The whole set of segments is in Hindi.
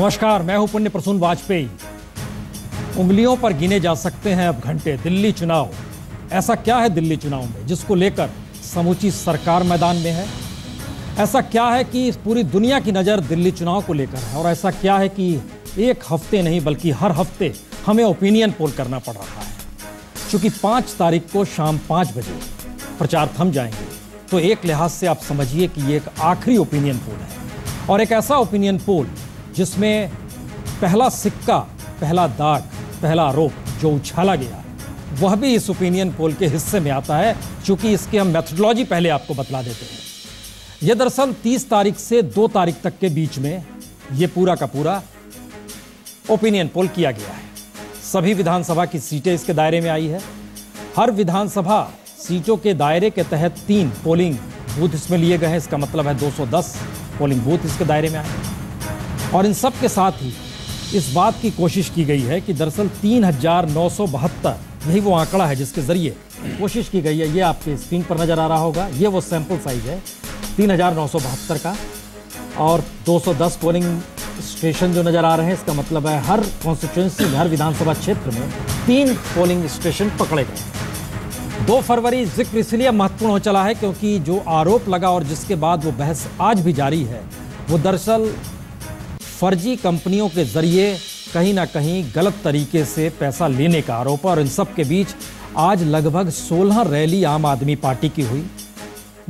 नमस्कार, मैं हूं पुण्य प्रसून वाजपेयी। उंगलियों पर गिने जा सकते हैं अब घंटे दिल्ली चुनाव। ऐसा क्या है दिल्ली चुनाव में जिसको लेकर समूची सरकार मैदान में है? ऐसा क्या है कि पूरी दुनिया की नज़र दिल्ली चुनाव को लेकर है? और ऐसा क्या है कि एक हफ्ते नहीं बल्कि हर हफ्ते हमें ओपिनियन पोल करना पड़ रहा है? चूंकि 5 तारीख को शाम 5 बजे प्रचार थम जाएंगे, तो एक लिहाज से आप समझिए कि ये एक आखिरी ओपिनियन पोल है, और एक ऐसा ओपिनियन पोल जिसमें पहला सिक्का, पहला दाग, पहला आरोप जो उछाला गया, वह भी इस ओपिनियन पोल के हिस्से में आता है। चूंकि इसकी हम मेथोडोलॉजी पहले आपको बतला देते हैं। यह दरअसल 30 तारीख से 2 तारीख तक के बीच में यह पूरा का पूरा ओपिनियन पोल किया गया है। सभी विधानसभा की सीटें इसके दायरे में आई है। हर विधानसभा सीटों के दायरे के तहत 3 पोलिंग बूथ इसमें लिए गए हैं। इसका मतलब है 210 पोलिंग बूथ इसके दायरे में आए। और इन सब के साथ ही इस बात की कोशिश की गई है कि दरअसल 3972, यही वो आंकड़ा है जिसके जरिए कोशिश की गई है। ये आपके स्क्रीन पर नजर आ रहा होगा, ये वो सैंपल साइज है 3972 का। और 210 पोलिंग स्टेशन जो नजर आ रहे हैं, इसका मतलब है हर कॉन्स्टिट्यूएंसी में, हर विधानसभा क्षेत्र में 3 पोलिंग स्टेशन पकड़े गए। 2 फरवरी जिक्र इसलिए महत्वपूर्ण हो चला है क्योंकि जो आरोप लगा और जिसके बाद वो बहस आज भी जारी है, वो दरअसल फर्जी कंपनियों के जरिए कहीं ना कहीं गलत तरीके से पैसा लेने का आरोप। और इन सब के बीच आज लगभग 16 रैली आम आदमी पार्टी की हुई।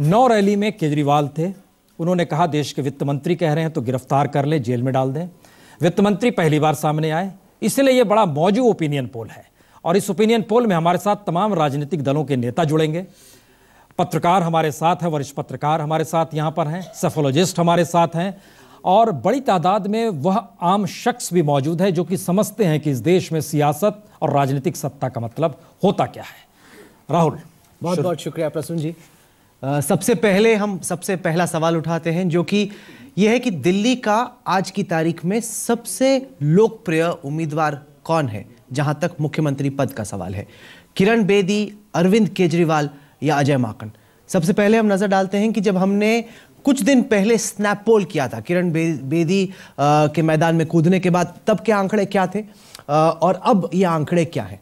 9 रैली में केजरीवाल थे। उन्होंने कहा देश के वित्त मंत्री कह रहे हैं तो गिरफ्तार कर लें, जेल में डाल दें। वित्त मंत्री पहली बार सामने आए, इसलिए यह बड़ा मौजू ओपिनियन पोल है। और इस ओपिनियन पोल में हमारे साथ तमाम राजनीतिक दलों के नेता जुड़ेंगे। पत्रकार हमारे साथ हैं, वरिष्ठ पत्रकार हमारे साथ यहाँ पर हैं, सेफोलॉजिस्ट हमारे साथ हैं, और बड़ी तादाद में वह आम शख्स भी मौजूद है जो कि समझते हैं कि इस देश में सियासत और राजनीतिक सत्ता का मतलब होता क्या है। राहुल, बहुत बहुत शुक्रिया प्रसून जी। सबसे पहला सवाल उठाते हैं जो कि यह है कि दिल्ली का आज की तारीख में सबसे लोकप्रिय उम्मीदवार कौन है जहां तक मुख्यमंत्री पद का सवाल है? किरण बेदी, अरविंद केजरीवाल या अजय माकन? सबसे पहले हम नजर डालते हैं कि जब हमने कुछ दिन पहले स्नैप पोल किया था किरण बेदी के मैदान में कूदने के बाद, तब के आंकड़े क्या थे और अब ये आंकड़े क्या हैं?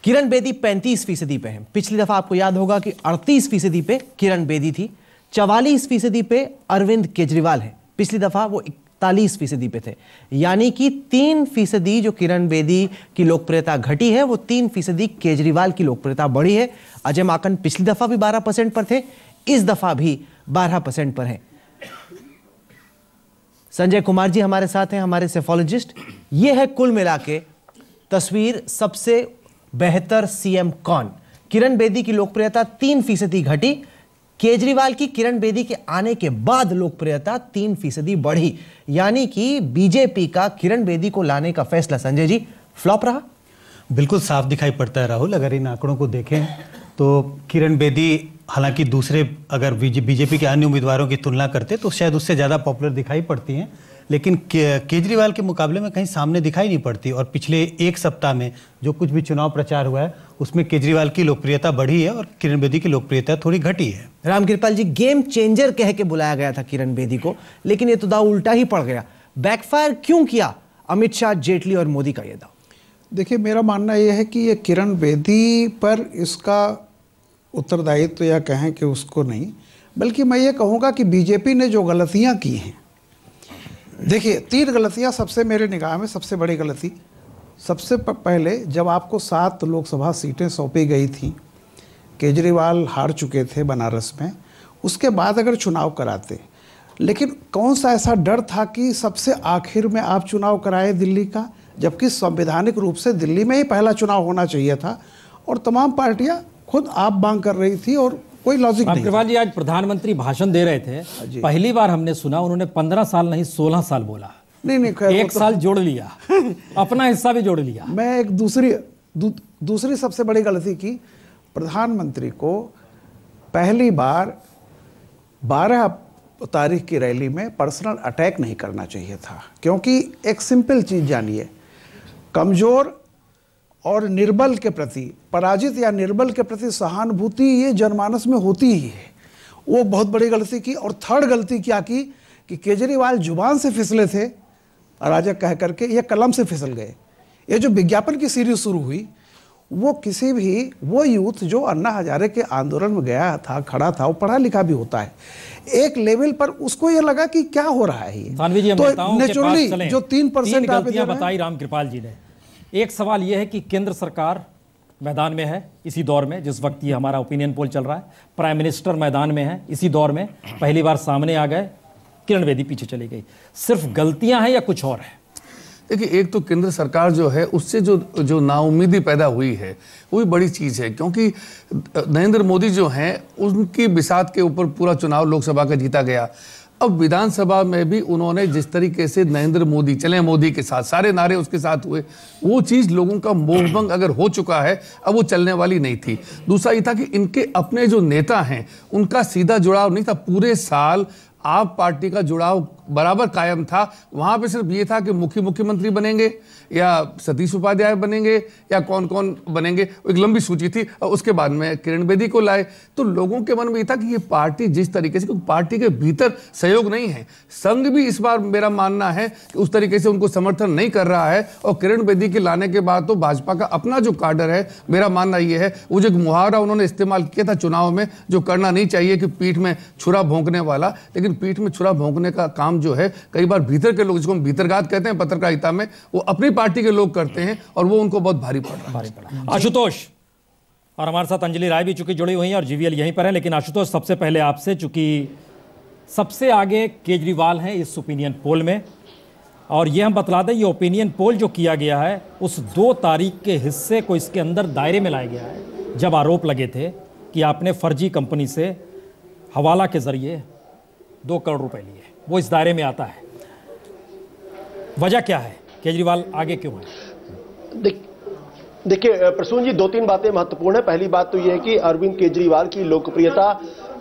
किरण बेदी 35% पे हैं। पिछली दफा आपको याद होगा कि 38% पे किरण बेदी थी, 44% पे अरविंद केजरीवाल है। पिछली दफा वो 41% पे थे। यानी कि 3% जो किरण बेदी की लोकप्रियता घटी है, वो 3% केजरीवाल की लोकप्रियता बढ़ी है। अजय माकन पिछली दफा भी 12% पर थे, इस दफा भी 12% पर हैं। संजय कुमार जी हमारे साथ हैं, हमारे सेफोलॉजिस्ट। यह है कुल मिला के तस्वीर, सबसे बेहतर सीएम कौन? किरण बेदी की लोकप्रियता 3% घटी, केजरीवाल की किरण बेदी के आने के बाद लोकप्रियता 3% बढ़ी। यानी कि बीजेपी का किरण बेदी को लाने का फैसला, संजय जी, फ्लॉप रहा। बिल्कुल साफ दिखाई पड़ता है राहुल। अगर इन आंकड़ों को देखें तो किरण बेदी हालांकि दूसरे अगर बीजेपी के अन्य उम्मीदवारों की तुलना करते तो शायद उससे ज़्यादा पॉपुलर दिखाई पड़ती हैं, लेकिन केजरीवाल के मुकाबले में कहीं सामने दिखाई नहीं पड़ती। और पिछले 1 सप्ताह में जो कुछ भी चुनाव प्रचार हुआ है उसमें केजरीवाल की लोकप्रियता बढ़ी है और किरण बेदी की लोकप्रियता थोड़ी घटी है। रामकृपाल जी, गेम चेंजर कह के बुलाया गया था किरण बेदी को, लेकिन ये तो दाव उल्टा ही पड़ गया। बैकफायर क्यों किया अमित शाह, जेटली और मोदी का ये दाव? देखिए, मेरा मानना यह है कि ये किरण बेदी पर इसका उत्तरदायित्व तो या कहें कि उसको नहीं, बल्कि मैं ये कहूँगा कि बीजेपी ने जो गलतियाँ की हैं, देखिए 3 गलतियाँ सबसे मेरे निगाह में सबसे बड़ी गलती। सबसे पहले जब आपको 7 लोकसभा सीटें सौंपी गई थी, केजरीवाल हार चुके थे बनारस में, उसके बाद अगर चुनाव कराते, लेकिन कौन सा ऐसा डर था कि सबसे आखिर में आप चुनाव कराए दिल्ली का, जबकि संवैधानिक रूप से दिल्ली में ही पहला चुनाव होना चाहिए था और तमाम पार्टियां खुद आप मांग कर रही थी और कोई लॉजिक नहीं। केजरीवाल जी आज प्रधानमंत्री भाषण दे रहे थे, पहली बार हमने सुना उन्होंने 15 साल नहीं 16 साल बोला। नहीं, एक साल जोड़ लिया अपना हिस्सा भी जोड़ लिया। मैं एक दूसरी सबसे बड़ी गलती की, प्रधानमंत्री को पहली बार 12 तारीख की रैली में पर्सनल अटैक नहीं करना चाहिए था। क्योंकि एक सिंपल चीज़ जानिए, कमज़ोर और निर्बल के प्रति, पराजित या निर्बल के प्रति सहानुभूति ये जनमानस में होती ही है। वो बहुत बड़ी गलती की। और थर्ड गलती क्या की कि केजरीवाल जुबान से फिसले थे अराजक कह करके ये कलम से फिसल गए। ये जो विज्ञापन की सीरीज शुरू हुई, वो किसी भी वो यूथ जो अन्ना हजारे के आंदोलन में गया था, खड़ा था, वो पढ़ा लिखा भी होता है, एक लेवल पर उसको ये लगा कि क्या हो रहा है ये। सानवी जी, हम तो नेचुरली जो 3% गलतियां बताई रामकृपाल जी ने, एक सवाल यह है कि केंद्र सरकार मैदान में है इसी दौर में, जिस वक्त ये हमारा ओपिनियन पोल चल रहा है, प्राइम मिनिस्टर मैदान में है इसी दौर में, पहली बार सामने आ गए, किरण बेदी पीछे चली गई। सिर्फ गलतियां हैं या कुछ और है? देखिए, एक तो केंद्र सरकार जो है उससे जो नाउम्मीदी पैदा हुई है वो भी बड़ी चीज़ है, क्योंकि नरेंद्र मोदी जो हैं उनकी बिसात के ऊपर पूरा चुनाव लोकसभा का जीता गया। अब विधानसभा में भी उन्होंने जिस तरीके से नरेंद्र मोदी चले, मोदी के साथ सारे नारे उसके साथ हुए, वो चीज़ लोगों का मोहभंग अगर हो चुका है, अब वो चलने वाली नहीं थी। दूसरा ये था कि इनके अपने जो नेता हैं उनका सीधा जुड़ाव नहीं था। पूरे साल आप पार्टी का जुड़ाव बराबर कायम था। वहां पे सिर्फ ये था कि मुख्यमंत्री बनेंगे या सतीश उपाध्याय बनेंगे या कौन कौन बनेंगे, एक लंबी सूची थी। और उसके बाद में किरण बेदी को लाए, तो लोगों के मन में ये था कि ये पार्टी जिस तरीके से, क्योंकि पार्टी के भीतर सहयोग नहीं है, संघ भी इस बार मेरा मानना है कि उस तरीके से उनको समर्थन नहीं कर रहा है। और किरण बेदी के लाने के बाद तो भाजपा का अपना जो काडर है, मेरा मानना ये है, वो जो मुहावरा उन्होंने इस्तेमाल किया था चुनाव में, जो करना नहीं चाहिए कि पीठ में छुरा भोंकने वाला, लेकिन पीठ में छुरा भोंकने का काम जो है कई बार भीतर के लोग, जिसको हम भीतरघात कहते हैं पत्रकारिता में, वो अपनी पार्टी के लोग करते हैं और वो उनको बहुत भारी पड़ रहा है। आशुतोष, और हमारे साथ अंजलि राय भी चूंकि जुड़ी हुई हैं और जीवीएल यहीं पर है, लेकिन आशुतोष सबसे पहले आपसे, चूंकि सबसे आगे केजरीवाल हैं इस ओपिनियन पोल में, और ये हम बतला दें, ये ओपिनियन पोल जो किया गया है उस 2 तारीख के हिस्से को इसके अंदर दायरे में लाया गया है, जब आरोप लगे थे कि आपने फर्जी कंपनी से हवाला के जरिए 2 करोड़ रुपए लिए, वो इस दायरे में आता है। वजह क्या है, केजरीवाल आगे क्यों है? देखिए प्रसून जी, 2-3 बातें महत्वपूर्ण है। पहली बात तो यह है कि अरविंद केजरीवाल की लोकप्रियता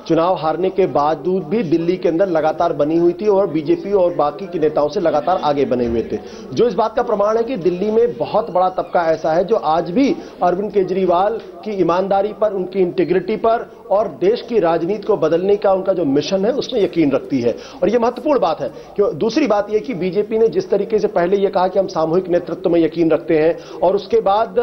चुनाव हारने के बावजूद भी दिल्ली के अंदर लगातार बनी हुई थी और बीजेपी और बाकी के नेताओं से लगातार आगे बने हुए थे, जो इस बात का प्रमाण है कि दिल्ली में बहुत बड़ा तबका ऐसा है जो आज भी अरविंद केजरीवाल की ईमानदारी पर, उनकी इंटीग्रिटी पर और देश की राजनीति को बदलने का उनका जो मिशन है उसमें यकीन रखती है, और यह महत्वपूर्ण बात है। क्यों? दूसरी बात यह कि बीजेपी ने जिस तरीके से पहले यह कहा कि हम सामूहिक नेतृत्व में यकीन रखते हैं, और उसके बाद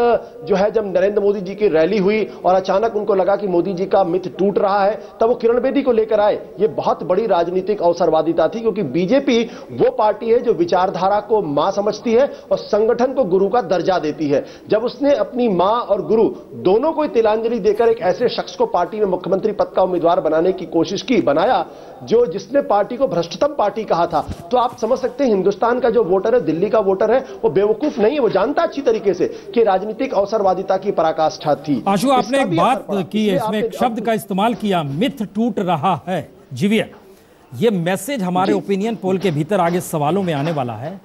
जो है जब नरेंद्र मोदी जी की रैली हुई और अचानक उनको लगा कि मोदी जी का मिथ टूट रहा है, तब वो किरण बेदी को लेकर आए। ये बहुत बड़ी राजनीतिक अवसरवादिता थी, क्योंकि बीजेपी वो पार्टी है जो विचारधारा को मां समझती है और संगठन को गुरु का दर्जा देती है। जब उसने अपनी मां और गुरु दोनों को तिलांजलि देकर एक ऐसे शख्स को पार्टी में मुख्यमंत्री पद का उम्मीदवार बनाने की कोशिश की, बनाया, जो जिसने पार्टी को भ्रष्टतम पार्टी कहा था, तो आप समझ सकते हैं हिंदुस्तान का जो वोटर है, दिल्ली का वोटर है, वो बेवकूफ नहीं है, वो जानता अच्छी तरीके से कि राजनीतिक अवसरवादिता की पराकाष्ठा थी। आशु, आपने एक बात की है, इसमें एक शब्द का इस्तेमाल किया, मिथ टूट रहा है। जीवीएल, ये मैसेज हमारे ओपिनियन पोल के भीतर आगे सवालों में आने वाला है।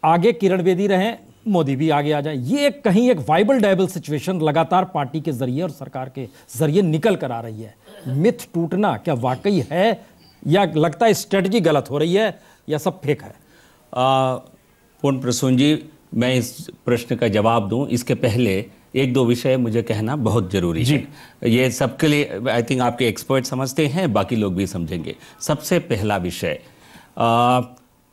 आगे किरण बेदी रहे, मोदी भी आगे आ जाए, ये कहीं एक वाइबल डायबल सिचुएशन लगातार पार्टी के जरिए और सरकार के जरिए निकल कर आ रही है। मिथ टूटना क्या वाकई है, या लगता है स्ट्रेटजी गलत हो रही है, या सब फेक है? पूर्ण प्रसून जी, मैं इस प्रश्न का जवाब दूं इसके पहले 1-2 विषय मुझे कहना बहुत जरूरी है। ये सबके लिए आई थिंक आपके एक्सपर्ट समझते हैं, बाकी लोग भी समझेंगे। सबसे पहला विषय,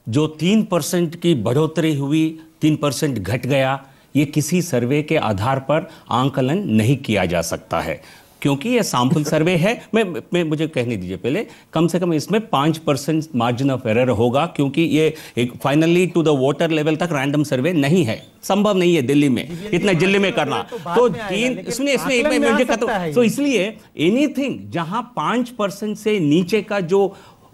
जो 3% की बढ़ोतरी हुई, 3% घट गया, ये किसी सर्वे के आधार पर आंकलन नहीं किया जा सकता है, क्योंकि ये सैंपल सर्वे है। मैं मुझे कहने दीजिए पहले, कम से कम इसमें 5% मार्जिन ऑफ एरर होगा, क्योंकि ये एक finally to the voter level तक रैंडम सर्वे नहीं है, संभव नहीं है दिल्ली में इतना जिले में करना। तो 3 इसमें मुझे कहता, तो इसलिए एनीथिंग जहां 5% से नीचे का जो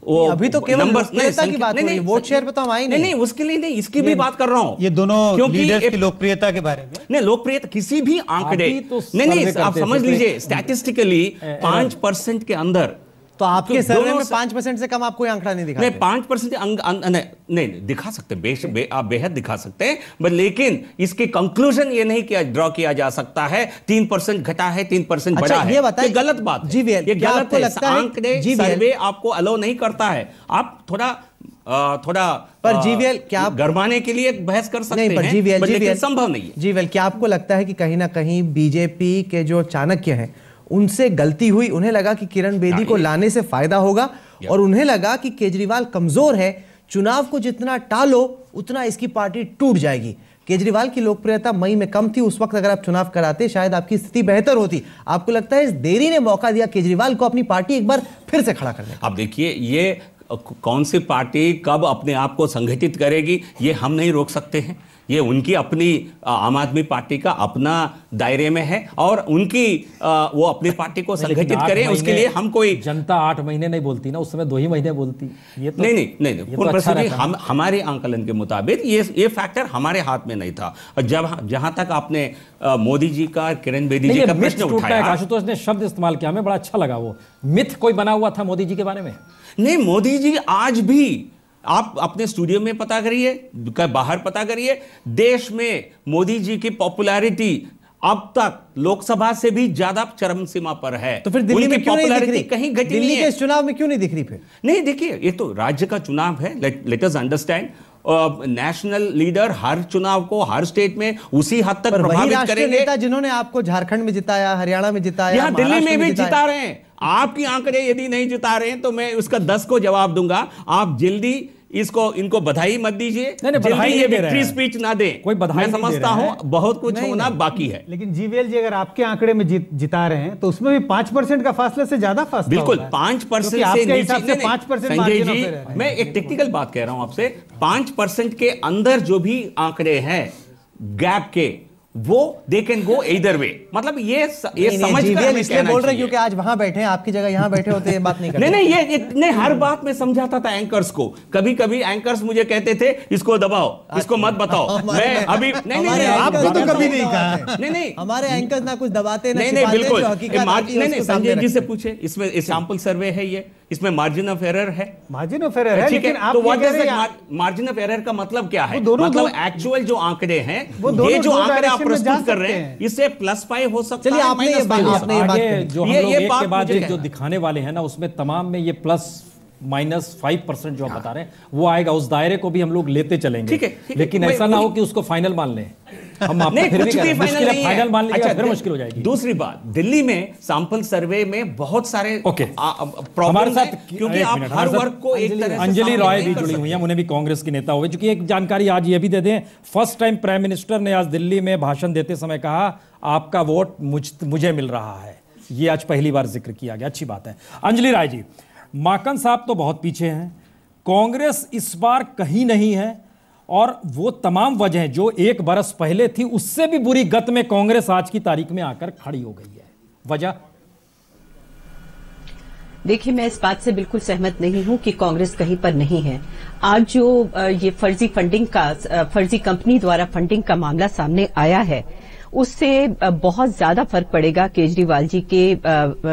अभी तो केवल लोकप्रियता की बात हो रही है, वोट शेयर पे तो हम आए नहीं, उसके लिए नहीं, इसकी भी बात कर रहा हूं। ये दोनों लीडर्स की लोकप्रियता के बारे में नहीं, लोकप्रियता किसी भी आंकड़े नहीं, आप समझ लीजिए स्टैटिस्टिकली 5% के अंदर, तो आपके सर्वे में 5% से कम आप कोई आंकड़ा नहीं दिखा? नहीं, 5% नहीं दिखा सकते, आप बेहद दिखा सकते हैं, बट लेकिन इसके कंक्लूजन ये नहीं किया, ड्रॉ किया जा सकता है 3% घटा है, 3% बढ़ा है। ये गलत बात है, ये गलत है। आंकड़े सर्वे आपको अलाउ नहीं करता है। आप थोड़ा पर जीवीएल, क्या आप गरमाने के लिए बहस कर सकते हैं, लेकिन संभव नहीं है। जीवीएल, क्या आपको लगता है कि कहीं ना कहीं बीजेपी के जो चाणक्य हैं उनसे गलती हुई? उन्हें लगा कि किरण बेदी को लाने से फायदा होगा, और उन्हें लगा कि केजरीवाल कमजोर है, चुनाव को जितना टालो उतना इसकी पार्टी टूट जाएगी। केजरीवाल की लोकप्रियता मई में कम थी, उस वक्त अगर आप चुनाव कराते शायद आपकी स्थिति बेहतर होती। आपको लगता है इस देरी ने मौका दिया केजरीवाल को अपनी पार्टी एक बार फिर से खड़ा करने का? अब देखिए, ये कौन सी पार्टी कब अपने आप को संगठित करेगी ये हम नहीं रोक सकते हैं। ये उनकी अपनी आम आदमी पार्टी का अपना दायरे में है और उनकी वो अपनी पार्टी को संगठित करें, उसके लिए हम कोई जनता 8 महीने नहीं बोलती ना, उस समय 2 ही महीने बोलती। ये तो नहीं, हमारे आंकलन के मुताबिक ये फैक्टर हमारे हाथ में नहीं था। और जहां तक आपने मोदी जी का, किरण बेदी जी का प्रश्न उठाया, आशुतोष ने शब्द इस्तेमाल किया, हमें बड़ा अच्छा लगा। वो मिथ कोई बना हुआ था मोदी जी के बारे में? नहीं, मोदी जी आज भी, आप अपने स्टूडियो में पता करिए, बाहर पता करिए, देश में मोदी जी की पॉपुलैरिटी अब तक लोकसभा से भी ज्यादा चरम सीमा पर है। तो फिर दिल्ली में क्यों नहीं दिख रही? कहीं घटी दिल्ली के इस चुनाव में क्यों नहीं दिख रही फिर? नहीं, देखिए, ये तो राज्य का चुनाव है, let us understand. National leader हर चुनाव को हर स्टेट में उसी हद तक प्रभावित करेंगे। नेता जिन्होंने आपको झारखंड में जिताया, हरियाणा में जिताया, यहाँ दिल्ली में भी जिता रहे हैं। आपकी आंकड़े यदि नहीं जिता रहे हैं तो मैं उसका 10 को जवाब दूंगा। आप जल्दी इनको बधाई मत दीजिए, जल्दी ये विक्ट्री स्पीच ना दें। कोई बधाई मैं समझता हूं बहुत कुछ होना बाकी है। लेकिन जीवीएल जी अगर आपके आंकड़े में जिता रहे हैं तो उसमें भी 5% का फासले से ज्यादा फासला। बिल्कुल 5% से नीचे। 5% संजय जी, मैं एक टेक्निकल बात कह रहा हूं आपसे। 5% के अंदर जो भी आंकड़े हैं गैप के, वो they can go either way. मतलब ये समझ कर इसलिए बोल रहे हैं क्योंकि आज वहां बैठे हैं, आपकी जगह यहां बैठे होते ये बात नहीं करते। नहीं, हर बात में समझाता था एंकर्स को। कभी कभी एंकर्स मुझे कहते थे इसको दबाओ, इसको मत बताओ। मैं अभी नहीं, आपको तो कभी नहीं कहा। नहीं, हमारे एंकर्स ना कुछ दबाते नहीं, बिल्कुल नहीं। संजय जी से पूछे, इसमें सैंपल सर्वे है, ये इसमें मार्जिन ऑफ एरर है। मार्जिन ऑफ एरर है, लेकिन आप मार्जिन ऑफ एरर का मतलब क्या है? मतलब एक्चुअल जो आंकड़े हैं, ये जो आंकड़े आप प्रस्तुत कर रहे हैं, इससे +5 हो सकता है, आपने ये बात जो हम लोग एक के बाद एक जो दिखाने वाले हैं ना, उसमें तमाम में ये +-5% जो आप बता रहे हैं वो आएगा। उस दायरे को भी हम लोग लेते चलेंगे। ठीक है, लेकिन ऐसा ना हो कि उसको फाइनल मान लें। हम नहीं, कुछ भी फाइनल मान लीजिएगा, फिर मुश्किल हो जाएगी। दूसरी बात, दिल्ली में सैंपल सर्वे में बहुत सारे हमारे साथ, क्योंकि आप हर वर्ग को एक तरह से अंजलि रॉय भी जुड़ी हुई हैं, उन्हें भी कांग्रेस की नेता हुए। क्योंकि एक जानकारी आज ये भी दे दें, फर्स्ट टाइम प्राइम मिनिस्टर ने आज दिल्ली में भाषण देते समय कहा आपका वोट मुझे मिल रहा है। ये आज पहली बार जिक्र किया गया, अच्छी बात है। अंजलि राय जी, माकन साहब तो बहुत पीछे हैं, कांग्रेस इस बार कहीं नहीं है, और वो तमाम वजह जो 1 बरस पहले थी उससे भी बुरी गत में कांग्रेस आज की तारीख में आकर खड़ी हो गई है। वजह? देखिए, मैं इस बात से बिल्कुल सहमत नहीं हूं कि कांग्रेस कहीं पर नहीं है। आज जो ये फर्जी कंपनी द्वारा फंडिंग का मामला सामने आया है, उससे बहुत ज्यादा फर्क पड़ेगा केजरीवाल जी के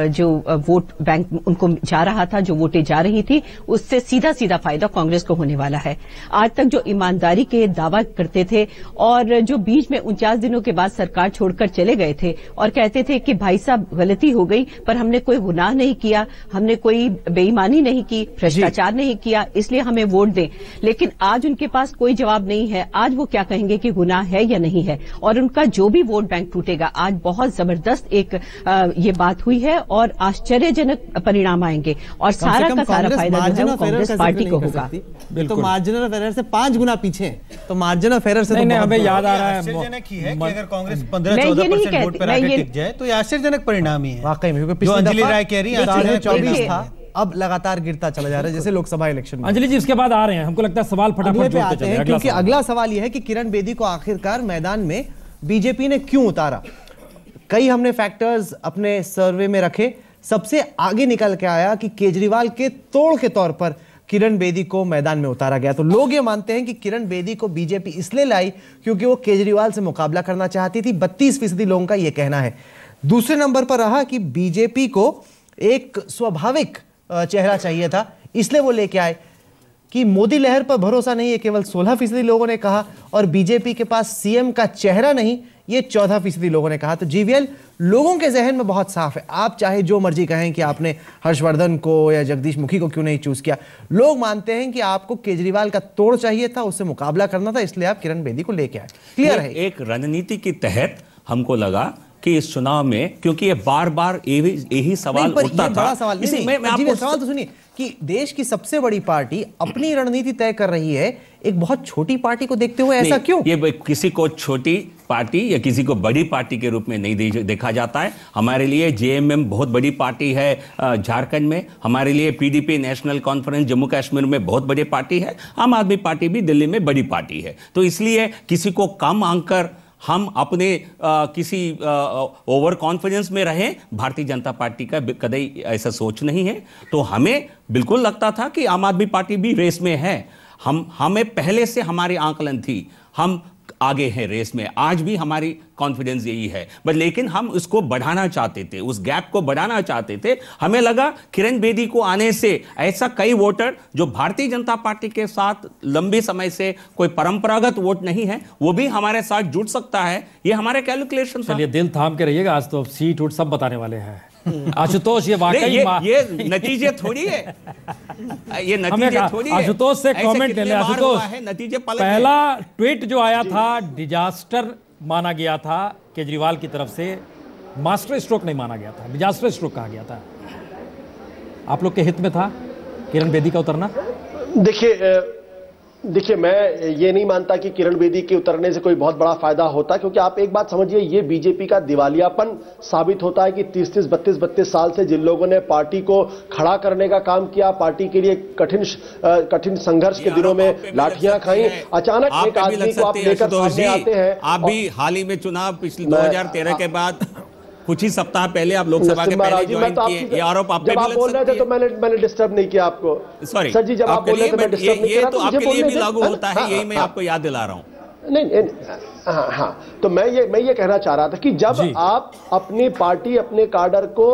जो वोट बैंक उनको जा रहा था, जो वोटें जा रही थी, उससे सीधा सीधा फायदा कांग्रेस को होने वाला है। आज तक जो ईमानदारी के दावा करते थे और जो बीच में 49 दिनों के बाद सरकार छोड़कर चले गए थे और कहते थे कि भाई साहब गलती हो गई, पर हमने कोई गुनाह नहीं किया, हमने कोई बेईमानी नहीं की, भ्रष्टाचार नहीं किया, इसलिए हमें वोट दें। लेकिन आज उनके पास कोई जवाब नहीं है। आज वो क्या कहेंगे कि गुनाह है या नहीं है, और उनका जो भी वोट बैंक टूटेगा। आज बहुत जबरदस्त एक ये बात हुई है और आश्चर्यजनक परिणाम आएंगे, और सारा का सारा फायदा जो है कांग्रेस पार्टी को होगा। तो मार्जिन ऑफ एरर से 5 गुना पीछे, तो मार्जिन ऑफ एरर से नहीं, हमें याद आ रहा है आश्चर्यजनक ही है कि अगर कांग्रेस 15-14% वोट पर आकर टिक जाए तो ये आश्चर्यजनक परिणाम ही है। वाकई में, क्योंकि अंजलि राय कह रही है 24 था, अब लगातार गिरता चला जा रहा है, जैसे लोकसभा इलेक्शन में। अंजलि जी इसके बाद आ रहे हैं, हमको लगता है सवाल फटाफट जोड़ते चलें, क्योंकि अगला सवाल यह है कि किरण बेदी को आखिरकार मैदान में बीजेपी ने क्यों उतारा। कई हमने फैक्टर्स अपने सर्वे में रखे, सबसे आगे निकल के आया कि केजरीवाल के तोड़ के तौर पर किरण बेदी को मैदान में उतारा गया। तो लोग ये मानते हैं कि किरण बेदी को बीजेपी इसलिए लाई क्योंकि वो केजरीवाल से मुकाबला करना चाहती थी। 32% लोगों का यह कहना है। दूसरे नंबर पर रहा कि बीजेपी को एक स्वाभाविक चेहरा चाहिए था, इसलिए वो लेके आए। कि मोदी लहर पर भरोसा नहीं है, केवल 16% लोगों ने कहा, और बीजेपी के पास सीएम का चेहरा नहीं, ये 14% लोगों ने कहा। तो जीवीएल लोगों के जहन में बहुत साफ है। आप चाहे जो मर्जी कहें कि आपने हर्षवर्धन को या जगदीश मुखी को क्यों नहीं चूज किया, लोग मानते हैं कि आपको केजरीवाल का तोड़ चाहिए था, उससे मुकाबला करना था, इसलिए आप किरण बेदी को लेके आए। क्लियर है? एक रणनीति के तहत हमको लगा कि इस चुनाव में, क्योंकि ये बार बार यही सवाल उठता था। सवाल तो सुनिए कि देश की सबसे बड़ी पार्टी अपनी रणनीति तय कर रही है, एक बहुत छोटी पार्टी को देखते हुए ऐसा क्यों? ये किसी को छोटी पार्टी या किसी को बड़ी पार्टी के रूप में नहीं देखा जाता है। हमारे लिए जेएमएम बहुत बड़ी पार्टी है झारखंड में, हमारे लिए PDP national conference Jammu Kashmir में बहुत बड़ी पार्टी है, आम आदमी पार्टी भी दिल्ली में बड़ी पार्टी है। तो इसलिए किसी को कम आंकर हम अपने किसी ओवर कॉन्फिडेंस में रहें, भारतीय जनता पार्टी का कभी ऐसा सोच नहीं है। तो हमें बिल्कुल लगता था कि आम आदमी पार्टी भी रेस में है। हमें पहले से हमारी आंकलन थी, हम आगे हैं रेस में, आज भी हमारी कॉन्फिडेंस यही है। बट लेकिन हम उसको बढ़ाना चाहते थे, उस गैप को बढ़ाना चाहते थे। हमें लगा किरण बेदी को आने से ऐसा कई वोटर जो भारतीय जनता पार्टी के साथ लंबे समय से कोई परंपरागत वोट नहीं है, वो भी हमारे साथ जुड़ सकता है। ये हमारे कैलकुलेशन था। चलिए दिल थाम के रहिएगा, आज तो सीट उठ सब बताने वाले हैं। आशुतोष, ये वाकई ये नतीजे थोड़ी है, ये नतीजे थोड़ी है। आशुतोष से कमेंट ले लें। आशुतोष, नतीजे पहला ट्वीट जो आया था डिजास्टर माना गया था केजरीवाल की तरफ से, मास्टर स्ट्रोक नहीं माना गया था, डिजास्टर स्ट्रोक कहा गया था। आप लोग के हित में था किरण बेदी का उतरना? देखिए मैं ये नहीं मानता कि किरण बेदी के उतरने से कोई बहुत बड़ा फायदा होता, क्योंकि आप एक बात समझिए, ये बीजेपी का दिवालियापन साबित होता है कि 30-30, 32-32 साल से जिन लोगों ने पार्टी को खड़ा करने का काम किया, पार्टी के लिए कठिन संघर्ष के दिनों में लाठियां खाई, अचानक एक आदमी को आप लेकर सामने आते हैं। आप भी हाल ही में चुनाव पिछले 2013 के बाद कुछ ही सप्ताह पहले आप लोकसभा के पहले ज्वाइन किए, ये आरोप आप पे भी लग सकती है। जब आप बोल रहे थे तो मैंने डिस्टर्ब नहीं किया आपको। सॉरी सर जी, जब आप बोल रहे थे मैं डिस्टर्ब नहीं किया, तो आपके लिए भी लागू होता है, यही मैं आपको याद दिला रहा हूं। नहीं, हाँ, तो मैं ये कहना चाह रहा था कि जब आप अपनी पार्टी, अपने काडर को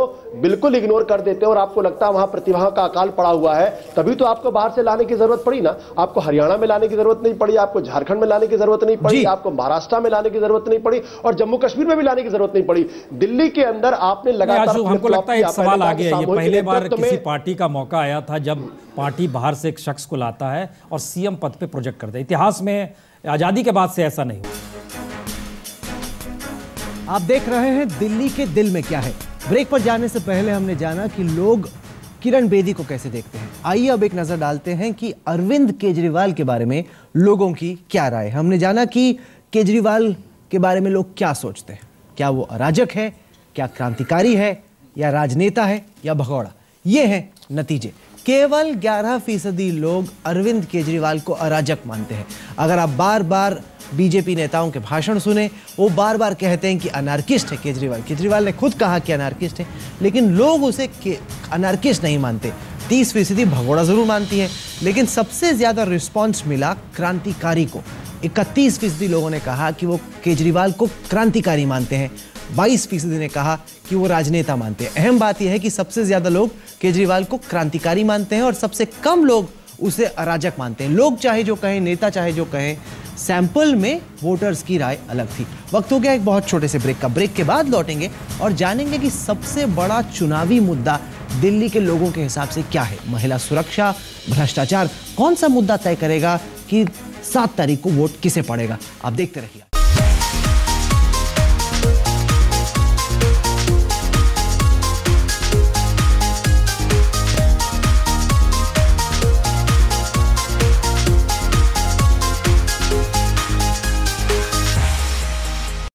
बिल्कुल इग्नोर कर देते हैं और आपको लगता है वहां प्रतिभा का अकाल पड़ा हुआ है, तभी तो आपको बाहर से लाने की जरूरत पड़ी ना। आपको हरियाणा में लाने की जरूरत नहीं पड़ी, आपको झारखंड में लाने की जरूरत नहीं पड़ी, आपको महाराष्ट्र में लाने की जरूरत नहीं पड़ी और जम्मू कश्मीर में भी लाने की जरूरत नहीं पड़ी। दिल्ली के अंदर आपने लगातार, हमको लगता है एक सवाल आ गया, ये पहले बार किसी पार्टी का मौका आया था जब पार्टी बाहर से एक शख्स को लाता है और सीएम पद पे प्रोजेक्ट करता है। इतिहास में आजादी के बाद से ऐसा नहीं हुआ। आप देख रहे हैं दिल्ली के दिल में क्या है। ब्रेक पर जाने से पहले हमने जाना कि लोग किरण बेदी को कैसे देखते हैं। आइए अब एक नजर डालते हैं कि अरविंद केजरीवाल के बारे में लोगों की क्या राय है। हमने जाना कि केजरीवाल के बारे में लोग क्या सोचते हैं, क्या वो अराजक है, क्या क्रांतिकारी है, या राजनेता है, या भगौड़ा। ये हैं नतीजे। केवल 11% लोग अरविंद केजरीवाल को अराजक मानते हैं। अगर आप बार बार बीजेपी नेताओं के भाषण सुने, वो बार बार कहते हैं कि अनार्किस्ट है केजरीवाल। केजरीवाल ने खुद कहा कि अनार्किस्ट है, लेकिन लोग उसे अनार्किस्ट नहीं मानते। 30% भगोड़ा जरूर मानती है, लेकिन सबसे ज्यादा रिस्पॉन्स मिला क्रांतिकारी को। 31% लोगों ने कहा कि वो केजरीवाल को क्रांतिकारी मानते हैं, 22% ने कहा कि वो राजनेता मानते हैं। अहम बात यह है कि सबसे ज्यादा लोग केजरीवाल को क्रांतिकारी मानते हैं और सबसे कम लोग उसे अराजक मानते हैं। लोग चाहे जो कहें, नेता चाहे जो कहें, सैंपल में वोटर्स की राय अलग थी। वक्त हो गया एक बहुत छोटे से ब्रेक का। ब्रेक के बाद लौटेंगे और जानेंगे कि सबसे बड़ा चुनावी मुद्दा दिल्ली के लोगों के हिसाब से क्या है। महिला सुरक्षा, भ्रष्टाचार, कौन सा मुद्दा तय करेगा कि 7 तारीख को वोट किसे पड़ेगा। आप देखते रहिए।